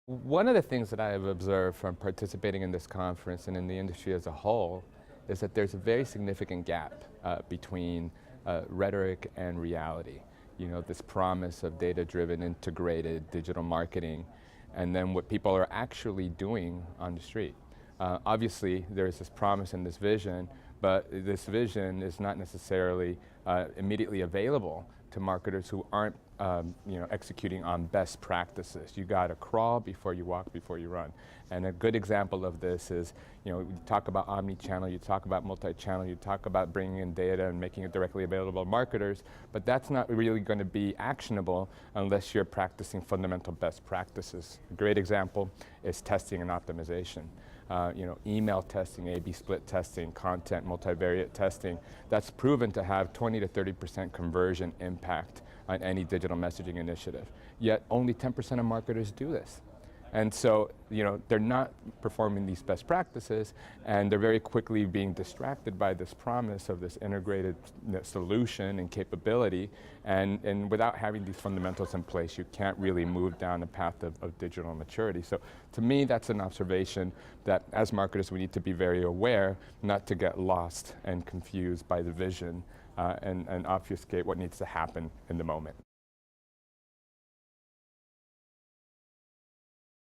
One of the things that I have observed from participating in this conference and in the industry as a whole is that there's a very significant gap between rhetoric and reality. You know, this promise of data-driven, integrated digital marketing, and then what people are actually doing on the street. Obviously, there's this promise and this vision, but this vision is not necessarily immediately available to marketers who aren't executing on best practices. You got to crawl before you walk, before you run. And a good example of this is, you talk about omni-channel, you talk about multi-channel, you talk about bringing in data and making it directly available to marketers, but that's not really going to be actionable unless you're practicing fundamental best practices. A great example is testing and optimization. Email testing, A/B split testing, content multivariate testing, that's proven to have 20 to 30% conversion impact on any digital messaging initiative. Yet only 10% of marketers do this. And so, they're not performing these best practices, and they're very quickly being distracted by this promise of this integrated solution and capability. And without having these fundamentals in place, you can't really move down the path of digital maturity. So to me, that's an observation that as marketers, we need to be very aware not to get lost and confused by the vision and obfuscate what needs to happen in the moment.